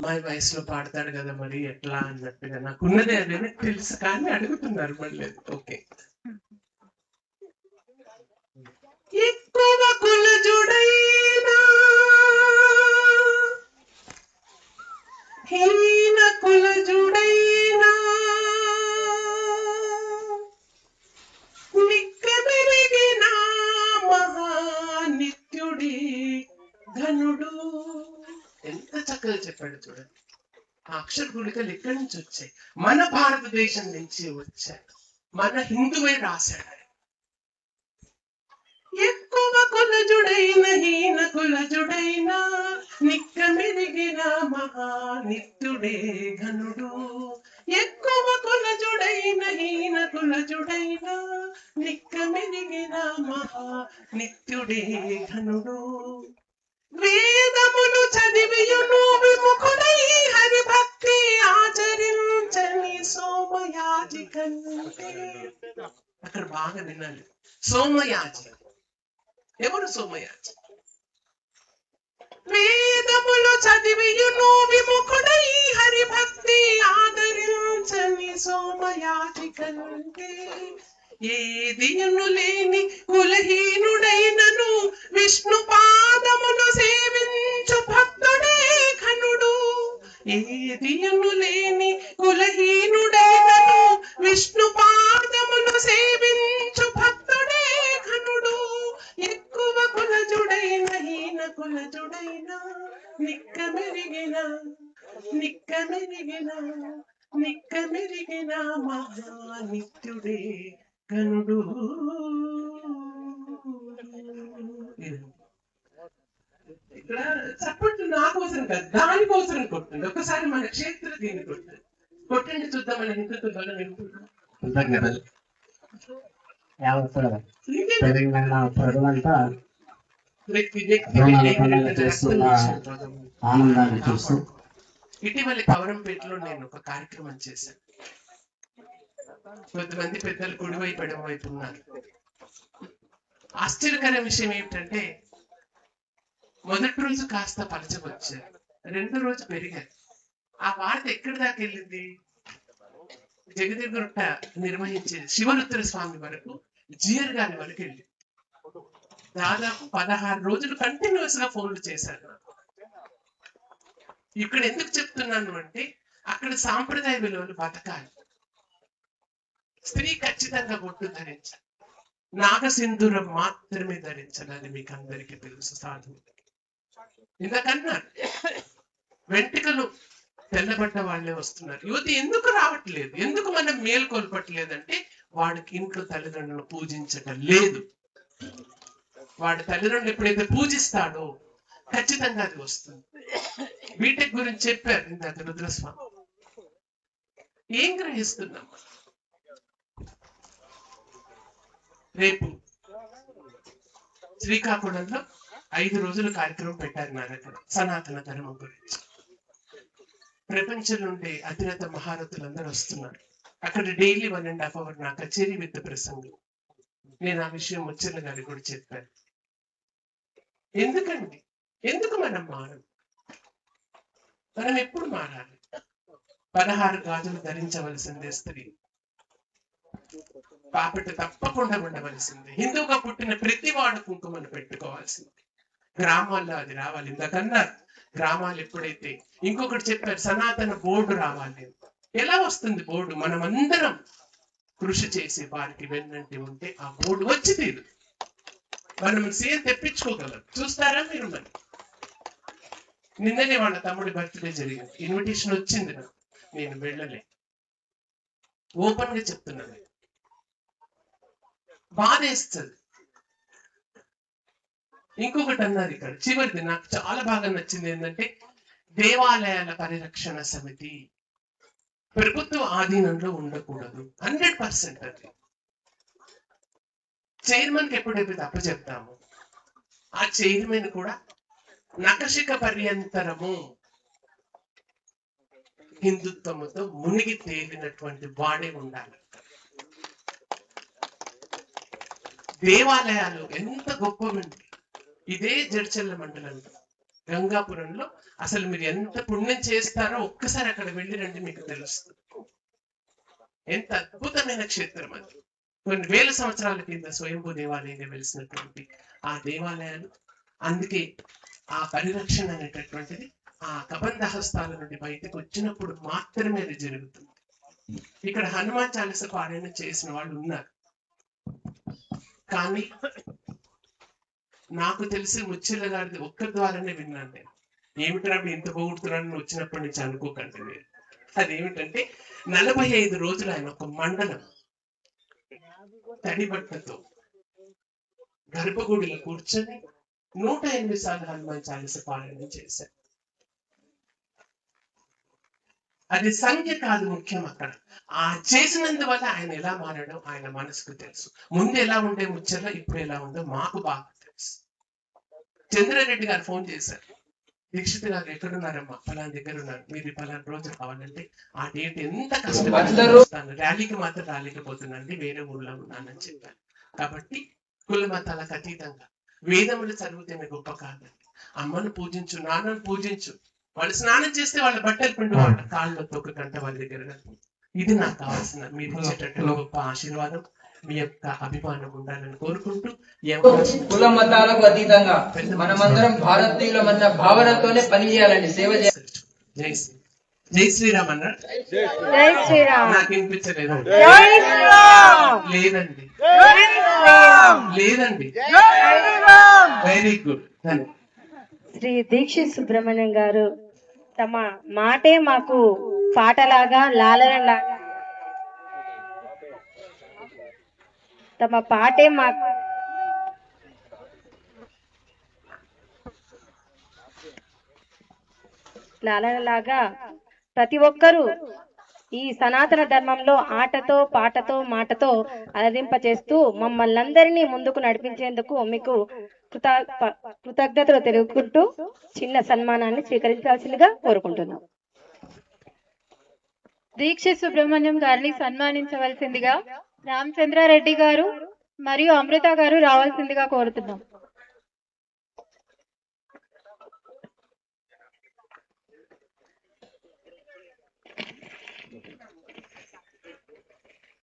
అమ్మాయి వయసులో పాడతాడు కదా మరి ఎట్లా అన్నట్టుగా నాకున్నదే అదే తెలుసు కానీ అడుగుతున్నారు మళ్ళీ. ఓకే. ఎక్కువ కులజుడైనా హీన కులజుడైనా నిక్కమెరిగిన మహానిత్యుడి ఘనుడు. ఎంత చక్కగా చెప్పాడు చూడండి. ఆ అక్షర గుళికలు ఎక్కడి నుంచి వచ్చాయి? మన భారతదేశం నుంచి వచ్చాయి. మన హిందువే రాశాడు. ఎక్కువ కులజుడైన హీన కులజుడైన నిక్కమెరిగిన మహానిత్యుడే ఘనుడు. ఎక్కువ కులజుడైన హీన కులజుడైన నిక్కమెరిగిన మహానిత్యుడే ఘనుడు. వేదములు చదివియును విముఖుడై హరిభక్తి ఆచరించని సోమయాజి కంటే. అక్కడ బాగా వినాలి. సోమయాజి ఎవరు? సోమయాజి. వేదములు చదివియును విముఖుడై హరిభక్తి ఆదరించని సోమయాజి కంటే. ఏదియును లేని కులహీనుడైనను విష్ణు పాదమును సేవించు భక్తుడే ఘనుడు. ఏదియును లేని కులహీనుడైనను విష్ణు పాదమును సేవించు భక్తుడే ఘనుడు. ఎక్కువ కులజుడైన హీన కులజుడైన నిక్కమెరిగిన మహానిత్యుడే ఘనుడు. ఇక్కడ చప్పట్లు నా కోసం కాదు, దానికోసం కొట్టండి. ఒకసారి మన క్షేత్ర దీన్ని కొట్టండి చూద్దాం. మన హిందుత్వ బలం కృతజ్ఞతలు. తెలంగాణ ప్రజలంతా చేస్తున్న ఆనందాన్ని చూస్తూ ఇటీవల కవరంపేటలో నేను ఒక కార్యక్రమం చేశాను. కొంతమంది పెద్దలు కుడివైపు ఎడమవైపు ఉన్నారు. ఆశ్చర్యకర విషయం ఏమిటంటే మొదటి రోజు కాస్త పలచకొచ్చారు, రెండో రోజు పెరిగారు. ఆ వార్త ఎక్కడి దాకా వెళ్ళింది? జగదేగుట్ట నిర్వహించే శివరుద్ర స్వామి వరకు, జియర్ గారి వరకు వెళ్ళింది. దాదాపు 16 రోజులు కంటిన్యూస్ గా ఫోన్లు చేశారు. ఇక్కడ ఎందుకు చెప్తున్నాను అంటే అక్కడ సాంప్రదాయ విలువలు బతకాలి. స్త్రీ ఖచ్చితంగా బొట్టు ధరించాలి, నాగసింధూరం మాత్రమే ధరించాలని మీకు అందరికీ తెలుసు. సాధువులకి ఇంతకన్నా వెంట్రుకలు తెల్లబడ్డ వాళ్ళే వస్తున్నారు. యువతి ఎందుకు రావట్లేదు? ఎందుకు మనం మేల్కొల్పట్లేదంటే వాడికి ఇంట్లో తల్లిదండ్రులను పూజించటం లేదు. వాడి తల్లిదండ్రులు ఎప్పుడైతే పూజిస్తాడో ఖచ్చితంగా అది వస్తుంది. బీటెక్ గురించి చెప్పారు ఇందాక రుద్రస్వామి. ఏం గ్రహిస్తున్నాం? రేపు శ్రీకాకుళంలో 5 రోజుల కార్యక్రమం పెట్టారు నా దగ్గర, సనాతన ధర్మం గురించి. ప్రపంచం నుండి అతిరథ మహారథులందరూ వస్తున్నారు. అక్కడ డైలీ 1.5 hour నా కచేరీ విత్ ప్రసంగం. నేను ఆ విషయం ముచ్చర్ల గారికి కూడా చెప్పాను. ఎందుకండి? ఎందుకు మనం మారం? మనం ఎప్పుడు మారాలి? 16 గాజులు ధరించవలసిందే స్త్రీ. పాపట తప్పకుండా ఉండవలసిందే. హిందువుగా పుట్టిన ప్రతి వాడు కుంకుమను పెట్టుకోవాల్సింది. గ్రామాల్లో అది రావాలి. ఇంతకన్నా గ్రామాలు ఎప్పుడైతే, ఇంకొకటి చెప్పారు, సనాతన బోర్డు రావాలి. ఎలా వస్తుంది బోర్డు? మనం అందరం కృషి చేసి వారికి వెన్నంటి ఉంటే ఆ బోర్డు వచ్చి తీరు. మనం సేమ్ తెప్పించుకోగలం. చూస్తారా మీరు? మరి నిన్ననే వాళ్ళ తమ్ముడి బర్త్డే జరిగింది. ఇన్విటేషన్ వచ్చింది నాకు, నేను వెళ్ళలే. ఓపెన్ గా చెప్తున్నాను, బాధేస్తుంది. ఇంకొకటి అన్నారు ఇక్కడ చివరిది, నాకు చాలా బాగా నచ్చింది. ఏంటంటే దేవాలయాల పరిరక్షణ సమితి ప్రభుత్వ ఆధీనంలో ఉండకూడదు. 100% అది చైర్మన్ కి ఎప్పుడైతే అప్పచెప్తామో ఆ చైర్మన్ కూడా నకశిక పర్యంతరము హిందుత్వముతో మునిగి తేలినటువంటి వాడే ఉండాలి. దేవాలయాలు ఎంత గొప్పవండి. ఇదే జడ్చర్ల మండలంలో గంగాపురంలో అసలు మీరు ఎంత పుణ్యం చేస్తారో ఒక్కసారి అక్కడ వెళ్ళి రండి, మీకు తెలుస్తుంది ఎంత అద్భుతమైన క్షేత్రం అది. కొన్ని వేల సంవత్సరాల కింద స్వయంభూ దేవాలయంగా వెలిసినటువంటి ఆ దేవాలయాలు. అందుకే ఆ పరిరక్షణ అనేటటువంటిది ఆ కబంధ హస్తాల నుండి బయటకు వచ్చినప్పుడు మాత్రమే అది జరుగుతుంది. ఇక్కడ హనుమాన్ చాలీస పారాయణ చేసిన వాళ్ళు ఉన్నారు, కానీ నాకు తెలిసి ముచ్చిల గారిది ఒక్క ద్వారానే విన్నాను నేను. ఏమిట్రా ఇంత పొగుడుతున్నాను వచ్చినప్పటి నుంచి అనుకోకండి మీరు. అదేమిటంటే 45 రోజులు ఆయన ఒక మండలం తడిబట్టతో గర్భగుడిలో కూర్చొని 108 సార్లు హనుమాన్ చాలీస పారాయణ చేశారు. అది సంఖ్య కాదు ముఖ్యం, అక్కడ ఆ చేసినందువల్ల ఆయన ఎలా మారాడో ఆయన మనసుకు తెలుసు. ముందు ఎలా ఉండే ముచ్చట, ఇప్పుడు ఎలా ఉందో మాకు బాగా తెలుసు. చంద్రారెడ్డి గారు ఫోన్ చేశారు, దీక్షిత్ గారు ఎక్కడున్నారమ్మా, ఫలానా దగ్గర ఉన్నారు, మీరు ఫలానా రోజు కావాలంటే ఆ డేట్ ఎంత కష్టపడతాను, ర్యాలీకి మాత్రం రాలేకపోతున్నానండి, వేరే ఊళ్ళో ఉన్నానని చెప్పాను. కాబట్టి కుల మతాలకు అతీతంగా వేదములు చదివితేనే గొప్ప కాదండి. అమ్మను పూజించు, నాన్నను పూజించు, వాళ్ళు స్నానం చేస్తే వాళ్ళ బట్టలు పిండి వాళ్ళ కాళ్ళతో ఒక గంట వాళ్ళ దగ్గర. ఇది నాకు కావాల్సిన మీరు ఇచ్చేటట్టు గొప్ప ఆశీర్వాదం, మీ యొక్క అభిమానం ఉండాలని కోరుకుంటూ కుల మతాలకు అతీతంగా మనమందరం భారతీయులమన్న భావనతోనే పనిచేయాలండి, సేవ చేయాలి. జై శ్రీ జై శ్రీరామ్ అన్న. జై శ్రీరామ్. నాకు వినిపించలేదు. జై శ్రీరామ్. లేదండి జై శ్రీరామ్. లేదండి. జై శ్రీరామ్. Very good. శ్రీ దీక్షిత్ సుబ్రహ్మణ్యం గారు తమ మాటే మాకు పాటలాగా లాలనలాగా, తమ పాటే మాకు లాలనలాగా ప్రతి ఒక్కరూ ఈ సనాతన ధర్మంలో ఆటతో పాటతో మాటతో అలరింప చేస్తూ మమ్మల్ని అందరినీ ముందుకు నడిపించేందుకు మీకు కృతజ్ఞతలు తెలుపుకుంటూ చిన్న సన్మానాన్ని స్వీకరించాల్సిందిగా కోరుకుంటున్నాం. దీక్షిత్ సుబ్రహ్మణ్యం గారిని సన్మానించవలసిందిగా రామచంద్రారెడ్డి గారు మరియు అమృత గారు రావాల్సిందిగా కోరుతున్నాం.